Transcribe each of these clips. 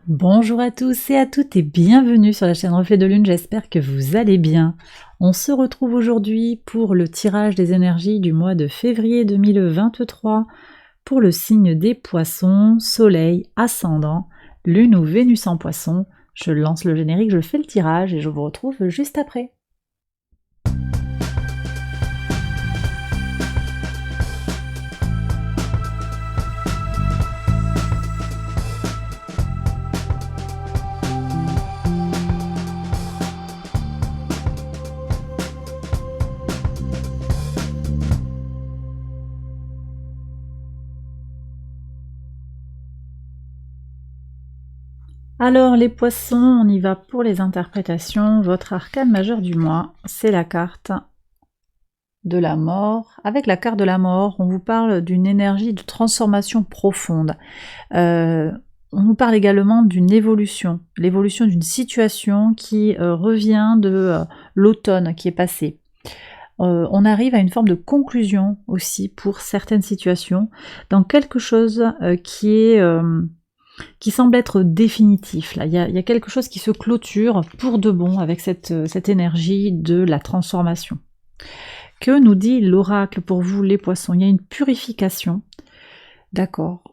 Bonjour à tous et à toutes et bienvenue sur la chaîne Reflet de Lune, j'espère que vous allez bien. On se retrouve aujourd'hui pour le tirage des énergies du mois de février 2023 pour le signe des poissons, soleil, ascendant, lune ou Vénus en poisson. Je lance le générique, je fais le tirage et je vous retrouve juste après. Alors les poissons, on y va pour les interprétations. Votre arcane majeur du mois, c'est la carte de la mort. Avec la carte de la mort, on vous parle d'une énergie de transformation profonde. On nous parle également d'une évolution, l'évolution d'une situation qui revient de l'automne qui est passé. On arrive à une forme de conclusion aussi pour certaines situations, dans quelque chose qui semble être définitif. Là, il y a quelque chose qui se clôture pour de bon avec cette énergie de la transformation. Que nous dit l'oracle pour vous, les poissons? Il y a une purification, d'accord.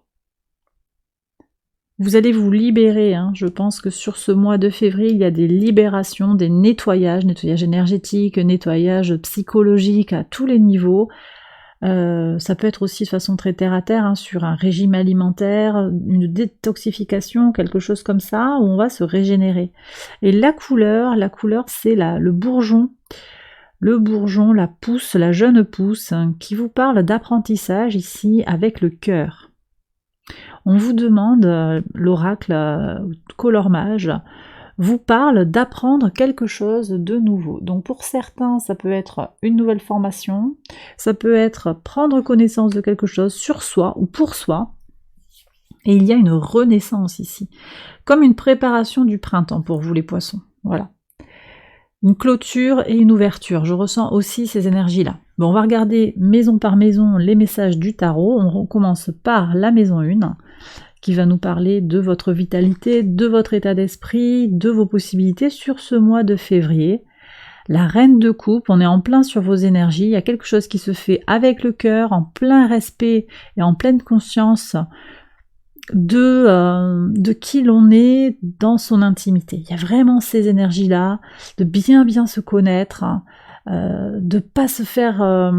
Vous allez vous libérer, hein. Je pense que sur ce mois de février, il y a des libérations, des nettoyages, nettoyage énergétique, nettoyage psychologique à tous les niveaux. Ça peut être aussi de façon très terre à terre, hein, sur un régime alimentaire, une détoxification, quelque chose comme ça, où on va se régénérer. Et la couleur c'est le bourgeon, la pousse, la jeune pousse, hein, qui vous parle d'apprentissage ici avec le cœur. On vous demande, l'oracle Color Mage vous parle d'apprendre quelque chose de nouveau. Donc pour certains, ça peut être une nouvelle formation, ça peut être prendre connaissance de quelque chose sur soi ou pour soi. Et il y a une renaissance ici, comme une préparation du printemps pour vous les poissons. Voilà. Une clôture et une ouverture, je ressens aussi ces énergies-là. Bon, on va regarder maison par maison les messages du tarot. On commence par la maison 1, qui va nous parler de votre vitalité, de votre état d'esprit, de vos possibilités sur ce mois de février. La reine de coupe, on est en plein sur vos énergies, il y a quelque chose qui se fait avec le cœur, en plein respect et en pleine conscience de qui l'on est dans son intimité. Il y a vraiment ces énergies-là, de bien se connaître, de pas se faire...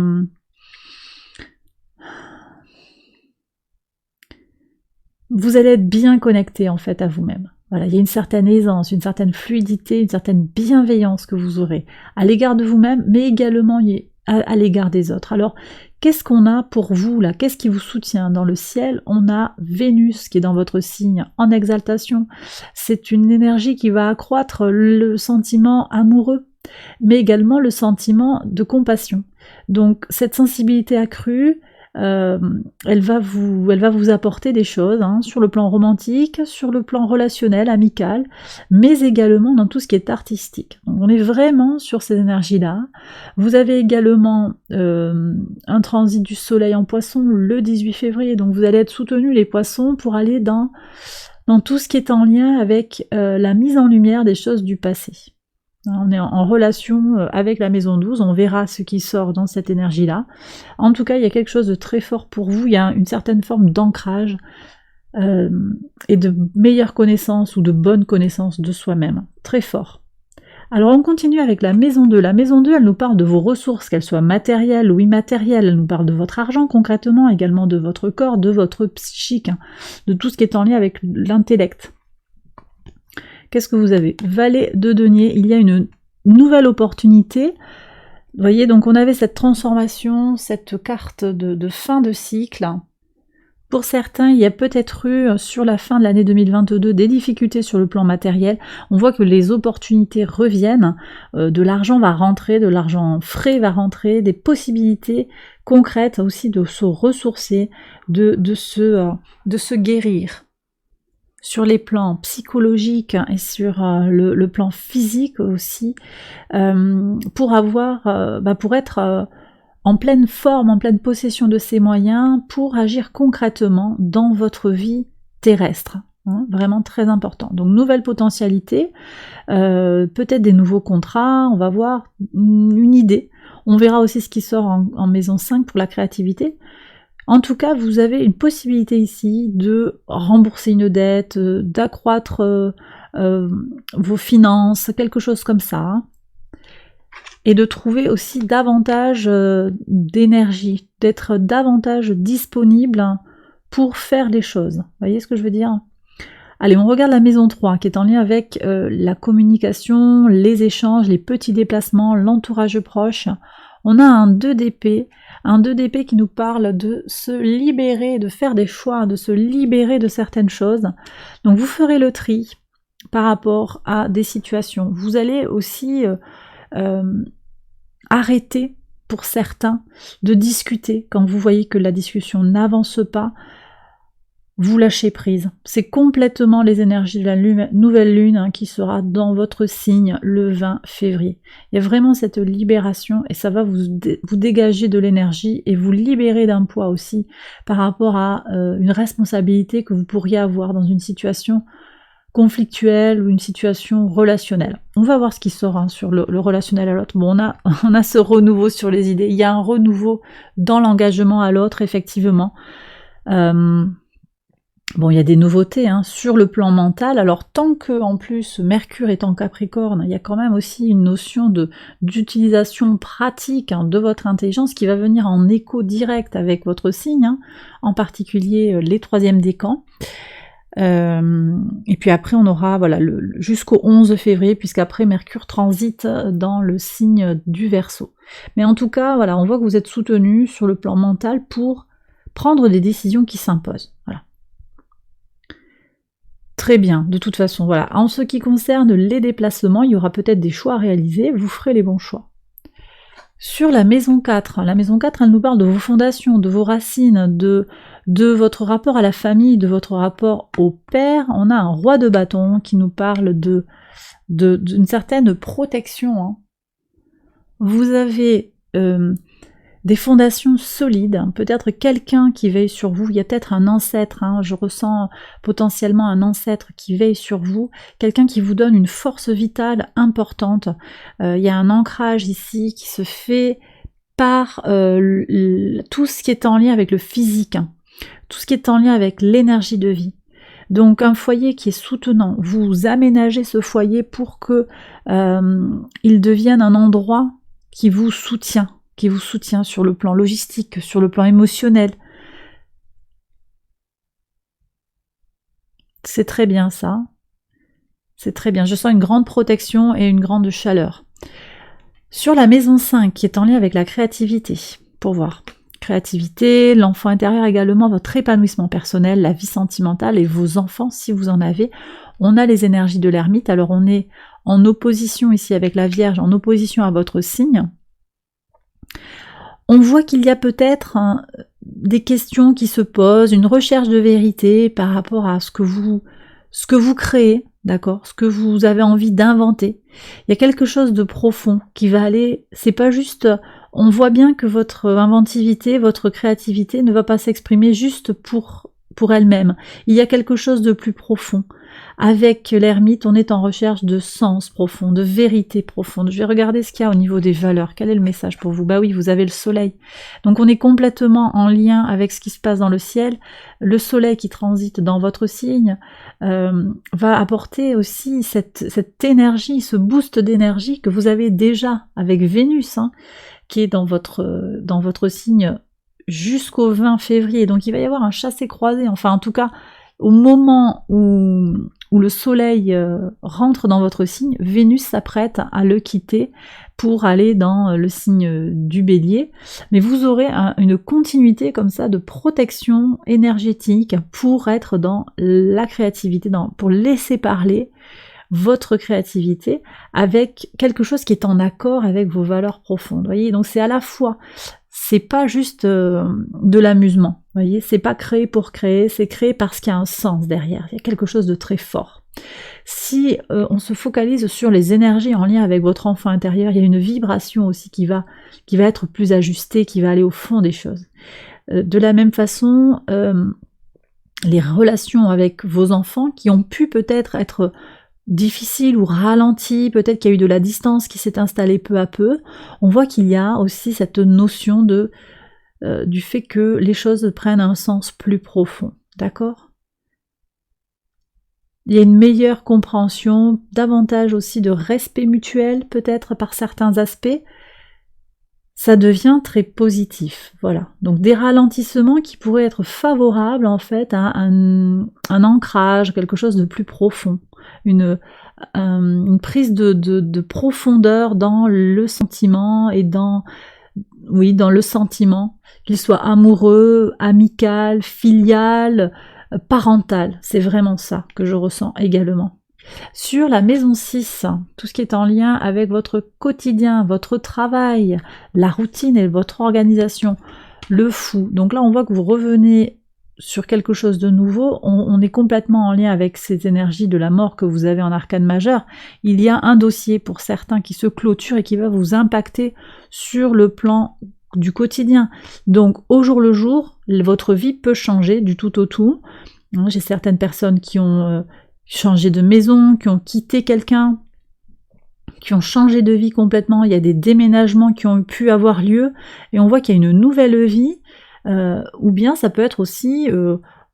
vous allez être bien connecté en fait à vous-même. Voilà, il y a une certaine aisance, une certaine fluidité, une certaine bienveillance que vous aurez à l'égard de vous-même, mais également à l'égard des autres. Alors, qu'est-ce qu'on a pour vous là? Qu'est-ce qui vous soutient dans le ciel? On a Vénus qui est dans votre signe en exaltation. C'est une énergie qui va accroître le sentiment amoureux, mais également le sentiment de compassion. Donc, cette sensibilité accrue, elle va vous apporter des choses, hein, sur le plan romantique, sur le plan relationnel, amical, mais également dans tout ce qui est artistique. Donc on est vraiment sur ces énergies-là. Vous avez également un transit du soleil en poisson le 18 février, donc vous allez être soutenus les poissons pour aller dans tout ce qui est en lien avec la mise en lumière des choses du passé. On est en relation avec la maison 12, on verra ce qui sort dans cette énergie-là. En tout cas, il y a quelque chose de très fort pour vous, il y a une certaine forme d'ancrage et de meilleure connaissance ou de bonne connaissance de soi-même, très fort. Alors on continue avec la maison 2. La maison 2, elle nous parle de vos ressources, qu'elles soient matérielles ou immatérielles, elle nous parle de votre argent concrètement, également de votre corps, de votre psychique, hein, de tout ce qui est en lien avec l'intellect. Qu'est-ce que vous avez? Valet de denier, il y a une nouvelle opportunité. Vous voyez, donc on avait cette transformation, cette carte de fin de cycle. Pour certains, il y a peut-être eu sur la fin de l'année 2022 des difficultés sur le plan matériel. On voit que les opportunités reviennent, de l'argent va rentrer, de l'argent frais va rentrer, des possibilités concrètes aussi de se ressourcer, de se guérir. Sur les plans psychologiques et sur le plan physique aussi, pour être en pleine forme, en pleine possession de ses moyens, pour agir concrètement dans votre vie terrestre. hein, vraiment très important. Donc nouvelle potentialité, peut-être des nouveaux contrats, on va voir une idée. On verra aussi ce qui sort en maison 5 pour la créativité. En tout cas, vous avez une possibilité ici de rembourser une dette, d'accroître vos finances, quelque chose comme ça, hein. Et de trouver aussi davantage d'énergie, d'être davantage disponible pour faire les choses. Vous voyez ce que je veux dire? Allez, on regarde la maison 3 qui est en lien avec la communication, les échanges, les petits déplacements, l'entourage proche. On a un 2 d'épée, qui nous parle de se libérer, de faire des choix, de se libérer de certaines choses. Donc vous ferez le tri par rapport à des situations. Vous allez aussi arrêter pour certains de discuter quand vous voyez que la discussion n'avance pas. Vous lâchez prise. C'est complètement les énergies de la nouvelle lune hein, qui sera dans votre signe le 20 février. Il y a vraiment cette libération et ça va vous dégager de l'énergie et vous libérer d'un poids aussi par rapport à une responsabilité que vous pourriez avoir dans une situation conflictuelle ou une situation relationnelle. On va voir ce qui sort hein, sur le relationnel à l'autre. Bon, on a ce renouveau sur les idées. Il y a un renouveau dans l'engagement à l'autre, effectivement. Bon, il y a des nouveautés hein, sur le plan mental. Alors tant que en plus Mercure est en Capricorne, il y a quand même aussi une notion d'utilisation pratique hein, de votre intelligence qui va venir en écho direct avec votre signe, hein, en particulier les 3e décans. Et puis après on aura voilà jusqu'au 11 février puisqu'après Mercure transite dans le signe du Verseau. Mais en tout cas, voilà, on voit que vous êtes soutenu sur le plan mental pour prendre des décisions qui s'imposent. Voilà. Très bien, de toute façon, voilà. En ce qui concerne les déplacements, il y aura peut-être des choix à réaliser, vous ferez les bons choix. Sur la maison 4, elle nous parle de vos fondations, de vos racines, de votre rapport à la famille, de votre rapport au père. On a un roi de bâton qui nous parle d'une certaine protection. Hein. Vous avez des fondations solides, hein, peut-être quelqu'un qui veille sur vous, il y a peut-être un ancêtre, hein, je ressens potentiellement un ancêtre qui veille sur vous, quelqu'un qui vous donne une force vitale importante, il y a un ancrage ici qui se fait par tout ce qui est en lien avec le physique, hein, tout ce qui est en lien avec l'énergie de vie. Donc un foyer qui est soutenant, vous aménagez ce foyer pour que il devienne un endroit qui vous soutient sur le plan logistique, sur le plan émotionnel. C'est très bien ça. C'est très bien. Je sens une grande protection et une grande chaleur. Sur la maison 5, qui est en lien avec la créativité, pour voir. Créativité, l'enfant intérieur également, votre épanouissement personnel, la vie sentimentale et vos enfants, si vous en avez. On a les énergies de l'ermite, alors on est en opposition ici avec la Vierge, en opposition à votre signe. On voit qu'il y a peut-être des questions qui se posent, une recherche de vérité par rapport à ce que vous créez, d'accord, ce que vous avez envie d'inventer. Il y a quelque chose de profond qui va aller, c'est pas juste, on voit bien que votre inventivité, votre créativité ne va pas s'exprimer juste pour elle-même. Il y a quelque chose de plus profond. Avec l'ermite, on est en recherche de sens profond, de vérité profonde. Je vais regarder ce qu'il y a au niveau des valeurs. Quel est le message pour vous? Bah oui, vous avez le soleil. Donc on est complètement en lien avec ce qui se passe dans le ciel. Le soleil qui transite dans votre signe va apporter aussi cette énergie, ce boost d'énergie que vous avez déjà avec Vénus, hein, qui est dans votre signe jusqu'au 20 février. Donc il va y avoir un chassé-croisé, enfin en tout cas au moment où le soleil rentre dans votre signe, Vénus s'apprête à le quitter pour aller dans le signe du Bélier, mais vous aurez une continuité comme ça de protection énergétique pour être dans la créativité, pour laisser parler votre créativité avec quelque chose qui est en accord avec vos valeurs profondes. Voyez, donc c'est à la fois, c'est pas juste de l'amusement, voyez, c'est pas créé pour créer, c'est créé parce qu'il y a un sens derrière, il y a quelque chose de très fort. Si on se focalise sur les énergies en lien avec votre enfant intérieur, il y a une vibration aussi qui va être plus ajustée, qui va aller au fond des choses. De la même façon, les relations avec vos enfants qui ont pu peut-être être difficiles ou ralenties, peut-être qu'il y a eu de la distance qui s'est installée peu à peu. On voit qu'il y a aussi cette notion du fait que les choses prennent un sens plus profond, d'accord ? Il y a une meilleure compréhension, davantage aussi de respect mutuel peut-être par certains aspects. Ça devient très positif, voilà. Donc des ralentissements qui pourraient être favorables en fait à un ancrage, quelque chose de plus profond, une prise de profondeur dans le sentiment et dans le sentiment, qu'il soit amoureux, amical, filial, parental. C'est vraiment ça que je ressens également. Sur la maison 6, tout ce qui est en lien avec votre quotidien, votre travail, la routine et votre organisation, le fou. Donc là, on voit que vous revenez sur quelque chose de nouveau, on est complètement en lien avec ces énergies de la mort que vous avez en arcane majeur. Il y a un dossier pour certains qui se clôture et qui va vous impacter sur le plan du quotidien. Donc au jour le jour, votre vie peut changer du tout au tout. J'ai certaines personnes qui ont changé de maison, qui ont quitté quelqu'un, qui ont changé de vie complètement. Il y a des déménagements qui ont pu avoir lieu et on voit qu'il y a une nouvelle vie. Ou bien ça peut être aussi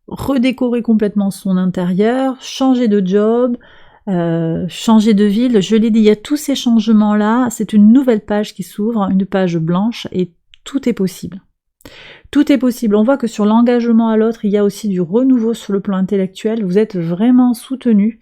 redécorer complètement son intérieur, changer de job, changer de ville. Je l'ai dit, il y a tous ces changements-là, c'est une nouvelle page qui s'ouvre, une page blanche, et tout est possible. Tout est possible. On voit que sur l'engagement à l'autre, il y a aussi du renouveau sur le plan intellectuel. Vous êtes vraiment soutenu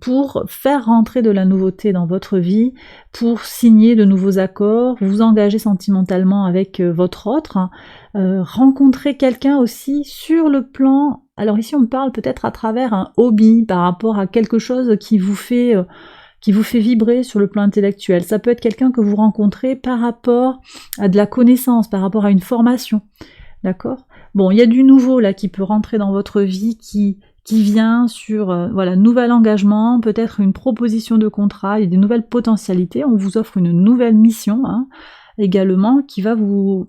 pour faire rentrer de la nouveauté dans votre vie, pour signer de nouveaux accords, vous engager sentimentalement avec votre autre, rencontrer quelqu'un aussi sur le plan, alors ici on parle peut-être à travers un hobby par rapport à quelque chose qui vous fait vibrer sur le plan intellectuel. Ça peut être quelqu'un que vous rencontrez par rapport à de la connaissance, par rapport à une formation, d'accord ? Bon, il y a du nouveau là qui peut rentrer dans votre vie, qui vient sur nouvel engagement, peut-être une proposition de contrat, il y a des nouvelles potentialités, on vous offre une nouvelle mission également qui va vous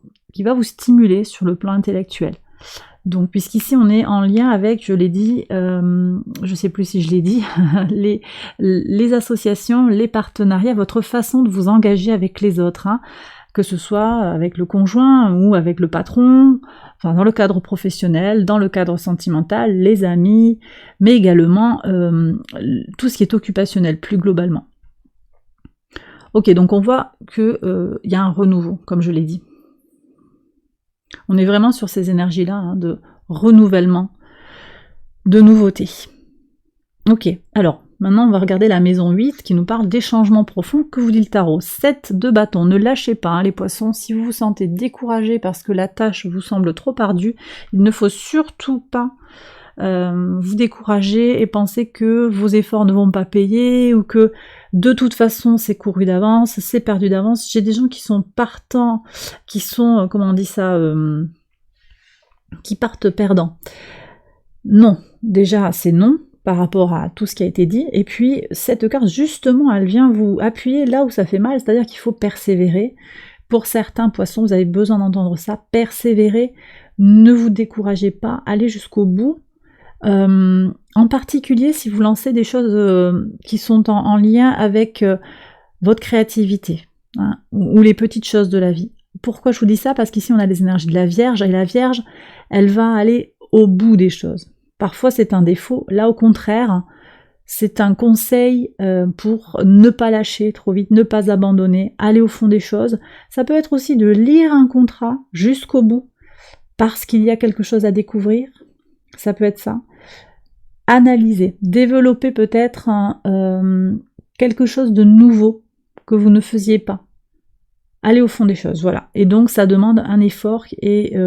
stimuler sur le plan intellectuel. Donc puisqu'ici on est en lien avec, je l'ai dit, je sais plus si je l'ai dit, les associations, les partenariats, votre façon de vous engager avec les autres, que ce soit avec le conjoint ou avec le patron, enfin dans le cadre professionnel, dans le cadre sentimental, les amis, mais également tout ce qui est occupationnel plus globalement. Ok, donc on voit que y a un renouveau, comme je l'ai dit. On est vraiment sur ces énergies-là, de renouvellement, de nouveauté. Ok, alors, maintenant on va regarder la maison 8 qui nous parle des changements profonds. Que vous dit le tarot ? 7 de bâton, ne lâchez pas les poissons. Si vous vous sentez découragé parce que la tâche vous semble trop ardue, il ne faut surtout pas vous décourager et penser que vos efforts ne vont pas payer ou que de toute façon c'est couru d'avance, c'est perdu d'avance. J'ai des gens qui sont partants, qui sont, comment on dit ça, qui partent perdants. Non, déjà c'est non par rapport à tout ce qui a été dit, et puis cette carte justement elle vient vous appuyer là où ça fait mal, c'est-à-dire qu'il faut persévérer. Pour certains poissons, vous avez besoin d'entendre ça, persévérer, ne vous découragez pas, allez jusqu'au bout. En particulier si vous lancez des choses qui sont en lien avec votre créativité, ou les petites choses de la vie. Pourquoi je vous dis ça ? Parce qu'ici on a les énergies de la Vierge, et la Vierge, elle va aller au bout des choses. Parfois c'est un défaut, là au contraire, c'est un conseil pour ne pas lâcher trop vite, ne pas abandonner, aller au fond des choses. Ça peut être aussi de lire un contrat jusqu'au bout, parce qu'il y a quelque chose à découvrir, ça peut être ça. Analyser, développer peut-être quelque chose de nouveau que vous ne faisiez pas. Aller au fond des choses, voilà. Et donc ça demande un effort et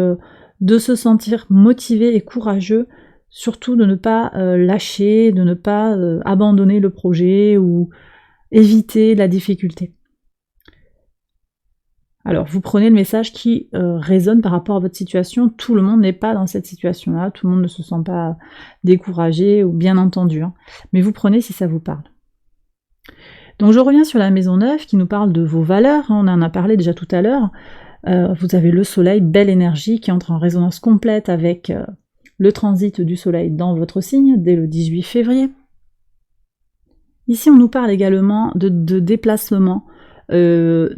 de se sentir motivé et courageux, surtout de ne pas lâcher, de ne pas abandonner le projet ou éviter la difficulté. Alors, vous prenez le message qui résonne par rapport à votre situation. Tout le monde n'est pas dans cette situation-là, tout le monde ne se sent pas découragé ou bien entendu. Mais vous prenez si ça vous parle. Donc je reviens sur la maison 9 qui nous parle de vos valeurs. On en a parlé déjà tout à l'heure. Vous avez le soleil, belle énergie qui entre en résonance complète avec le transit du soleil dans votre signe dès le 18 février. Ici, on nous parle également de déplacements, sur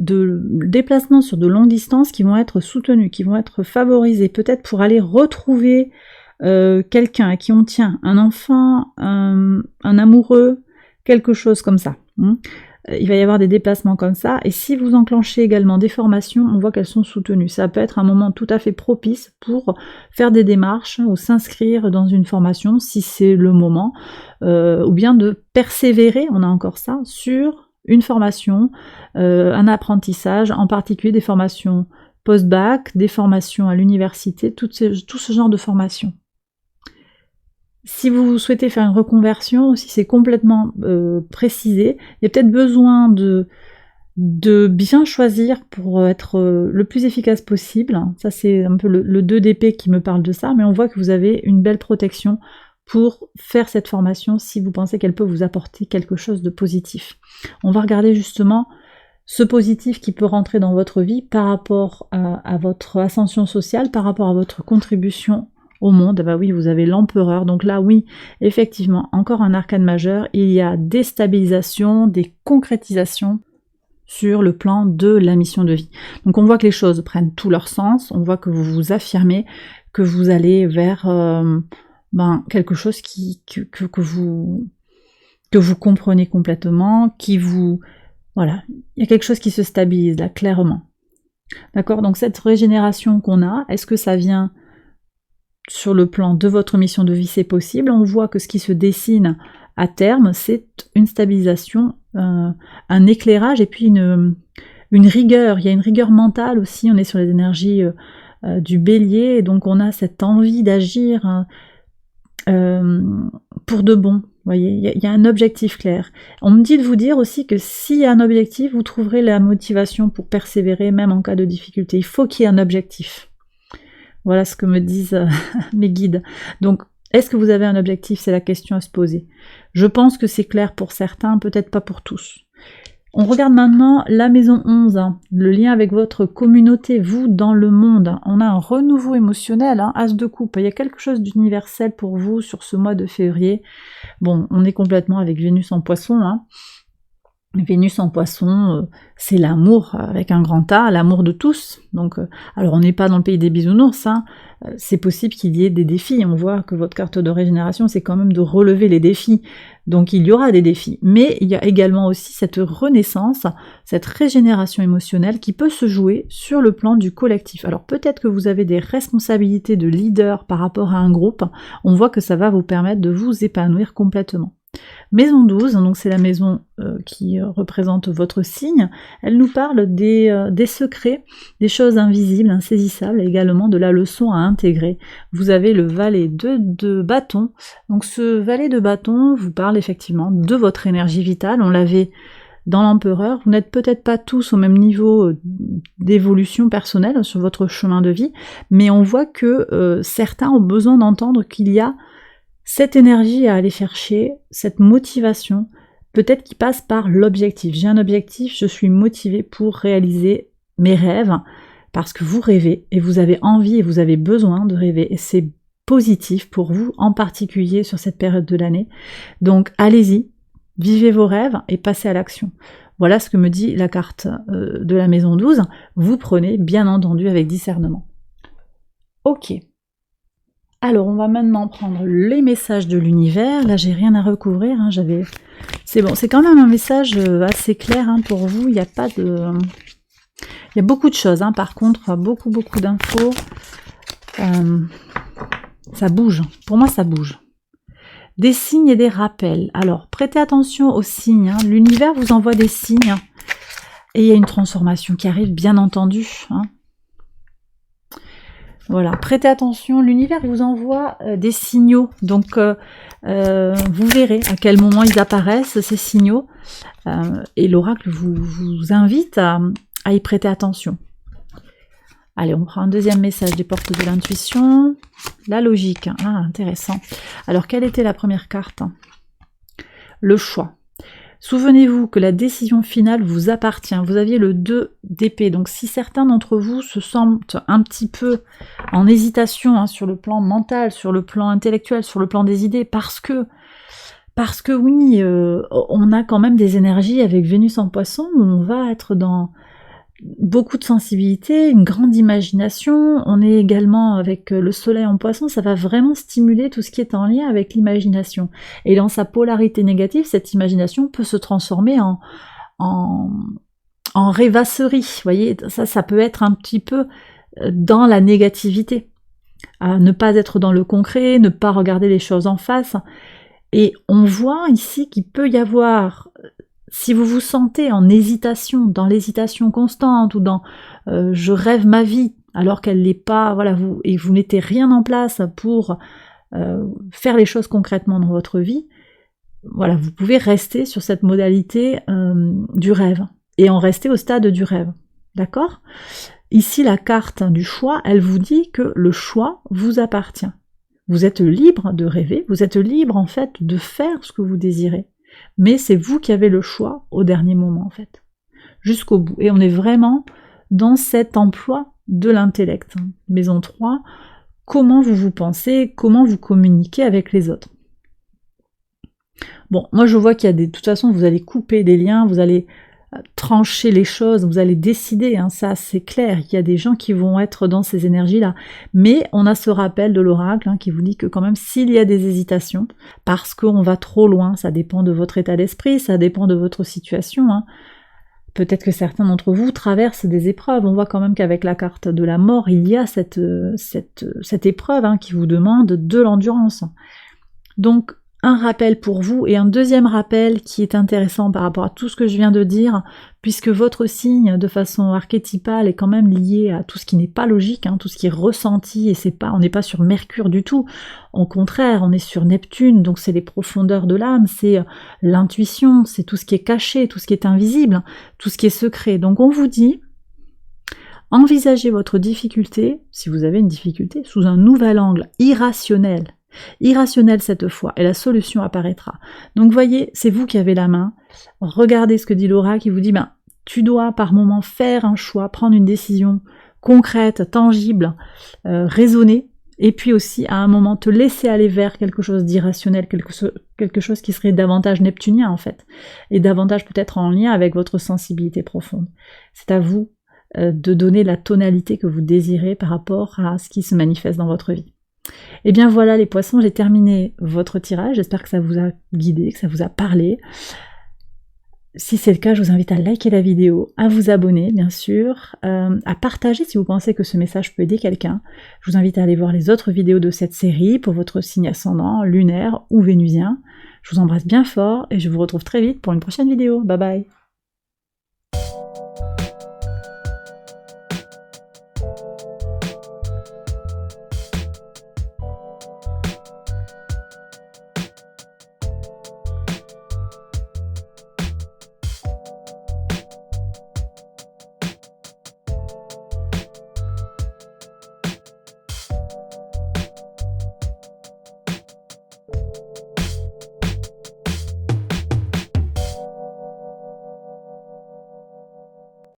de longues distances qui vont être soutenus, qui vont être favorisés, peut-être pour aller retrouver quelqu'un à qui on tient, un enfant, un amoureux, quelque chose comme ça. Il va y avoir des déplacements comme ça, et si vous enclenchez également des formations, on voit qu'elles sont soutenues. Ça peut être un moment tout à fait propice pour faire des démarches ou s'inscrire dans une formation, si c'est le moment, ou bien de persévérer, on a encore ça, sur une formation, un apprentissage, en particulier des formations post-bac, des formations à l'université, tout ce genre de formations. Si vous souhaitez faire une reconversion, si c'est complètement précisé, il y a peut-être besoin de bien choisir pour être le plus efficace possible. Ça, c'est un peu le 2 d'épée qui me parle de ça, mais on voit que vous avez une belle protection pour faire cette formation si vous pensez qu'elle peut vous apporter quelque chose de positif. On va regarder justement ce positif qui peut rentrer dans votre vie par rapport à votre ascension sociale, par rapport à votre contribution au monde. Bah oui, vous avez l'empereur, donc là oui, effectivement, encore un arcane majeur, il y a des stabilisations, des concrétisations sur le plan de la mission de vie. Donc on voit que les choses prennent tout leur sens, on voit que vous vous affirmez, que vous allez vers quelque chose que vous comprenez complètement, voilà, il y a quelque chose qui se stabilise là, clairement. D'accord, donc cette régénération qu'on a, est-ce que ça vient sur le plan de votre mission de vie? C'est possible. On voit que ce qui se dessine à terme, c'est une stabilisation, un éclairage et puis une rigueur. Il y a une rigueur mentale aussi. On est sur les énergies du bélier, et donc on a cette envie d'agir pour de bon. Vous voyez, il y a un objectif clair. On me dit de vous dire aussi que s'il y a un objectif, vous trouverez la motivation pour persévérer, même en cas de difficulté. Il faut qu'il y ait un objectif. Voilà ce que me disent mes guides. Donc, est-ce que vous avez un objectif? C'est la question à se poser. Je pense que c'est clair pour certains, peut-être pas pour tous. On regarde maintenant la maison 11, le lien avec votre communauté, vous dans le monde. On a un renouveau émotionnel, As de coupe. Il y a quelque chose d'universel pour vous sur ce mois de février. Bon, on est complètement avec Vénus en poisson, Vénus en poisson, c'est l'amour avec un grand A, l'amour de tous. Donc, alors on n'est pas dans le pays des bisounours, c'est possible qu'il y ait des défis. On voit que votre carte de régénération, c'est quand même de relever les défis. Donc il y aura des défis. Mais il y a également aussi cette renaissance, cette régénération émotionnelle qui peut se jouer sur le plan du collectif. Alors peut-être que vous avez des responsabilités de leader par rapport à un groupe. On voit que ça va vous permettre de vous épanouir complètement. Maison 12, donc c'est la maison qui représente votre signe, elle nous parle des secrets, des choses invisibles, insaisissables, et également de la leçon à intégrer. Vous avez le valet de bâton, donc ce valet de bâton vous parle effectivement de votre énergie vitale, on l'avait dans l'empereur, vous n'êtes peut-être pas tous au même niveau d'évolution personnelle sur votre chemin de vie, mais on voit que certains ont besoin d'entendre qu'il y a cette énergie à aller chercher, cette motivation, peut-être qui passe par l'objectif. J'ai un objectif, je suis motivée pour réaliser mes rêves, parce que vous rêvez, et vous avez envie et vous avez besoin de rêver, et c'est positif pour vous, en particulier sur cette période de l'année. Donc allez-y, vivez vos rêves et passez à l'action. Voilà ce que me dit la carte de la maison 12. Vous prenez, bien entendu, avec discernement. Ok. Alors, on va maintenant prendre les messages de l'univers. Là, j'ai rien à recouvrir. C'est bon, c'est quand même un message assez clair pour vous. Il n'y a pas de... Il y a beaucoup de choses, par contre, beaucoup d'infos. Ça bouge. Pour moi, ça bouge. Des signes et des rappels. Alors, prêtez attention aux signes. L'univers vous envoie des signes. Et il y a une transformation qui arrive, bien entendu. Voilà, prêtez attention, l'univers vous envoie des signaux, donc vous verrez à quel moment ils apparaissent, ces signaux, et l'oracle vous invite à y prêter attention. Allez, on prend un deuxième message des portes de l'intuition, la logique, intéressant. Alors, quelle était la première carte? Le choix. Souvenez-vous que la décision finale vous appartient. Vous aviez le 2 d'épée. Donc si certains d'entre vous se sentent un petit peu en hésitation hein, sur le plan mental, sur le plan intellectuel, sur le plan des idées, parce que oui, on a quand même des énergies avec Vénus en Poisson où on va être dans beaucoup de sensibilité, une grande imagination. On est également avec le soleil en Poisson, ça va vraiment stimuler tout ce qui est en lien avec l'imagination. Et dans sa polarité négative, cette imagination peut se transformer en rêvasserie. Vous voyez, ça peut être un petit peu dans la négativité. À ne pas être dans le concret, ne pas regarder les choses en face. Et on voit ici qu'il peut y avoir, si vous vous sentez en hésitation, dans l'hésitation constante, ou dans je rêve ma vie, alors qu'elle n'est pas, voilà, vous mettez rien en place pour faire les choses concrètement dans votre vie, voilà, vous pouvez rester sur cette modalité du rêve, et en rester au stade du rêve, d'accord? Ici, la carte du choix, elle vous dit que le choix vous appartient. Vous êtes libre de rêver, vous êtes libre en fait de faire ce que vous désirez. Mais c'est vous qui avez le choix au dernier moment en fait, jusqu'au bout. Et on est vraiment dans cet emploi de l'intellect. Maison 3, comment vous pensez, comment vous communiquez avec les autres. Bon, moi je vois qu'il y a de toute façon, vous allez couper des liens, vous allez trancher les choses, vous allez décider, hein, ça c'est clair, il y a des gens qui vont être dans ces énergies-là, mais on a ce rappel de l'oracle hein, qui vous dit que quand même s'il y a des hésitations, parce qu'on va trop loin, ça dépend de votre état d'esprit, ça dépend de votre situation, hein. Peut-être que certains d'entre vous traversent des épreuves, on voit quand même qu'avec la carte de la mort, il y a cette épreuve hein, qui vous demande de l'endurance. Donc, un rappel pour vous et un deuxième rappel qui est intéressant par rapport à tout ce que je viens de dire, puisque votre signe de façon archétypale est quand même lié à tout ce qui n'est pas logique, hein, tout ce qui est ressenti, et on n'est pas sur Mercure du tout, au contraire on est sur Neptune, donc c'est les profondeurs de l'âme, c'est l'intuition, c'est tout ce qui est caché, tout ce qui est invisible, tout ce qui est secret. Donc on vous dit, envisagez votre difficulté, si vous avez une difficulté, sous un nouvel angle irrationnel cette fois, et la solution apparaîtra. Donc voyez, c'est vous qui avez la main, regardez ce que dit Laura qui vous dit, ben, tu dois par moment faire un choix, prendre une décision concrète, tangible, raisonnée, et puis aussi à un moment te laisser aller vers quelque chose d'irrationnel, quelque chose qui serait davantage neptunien en fait, et davantage peut-être en lien avec votre sensibilité profonde. C'est à vous de donner la tonalité que vous désirez par rapport à ce qui se manifeste dans votre vie. Et bien voilà les poissons, j'ai terminé votre tirage, j'espère que ça vous a guidé, que ça vous a parlé. Si c'est le cas, je vous invite à liker la vidéo, à vous abonner bien sûr, à partager si vous pensez que ce message peut aider quelqu'un. Je vous invite à aller voir les autres vidéos de cette série pour votre signe ascendant, lunaire ou vénusien. Je vous embrasse bien fort et je vous retrouve très vite pour une prochaine vidéo. Bye bye.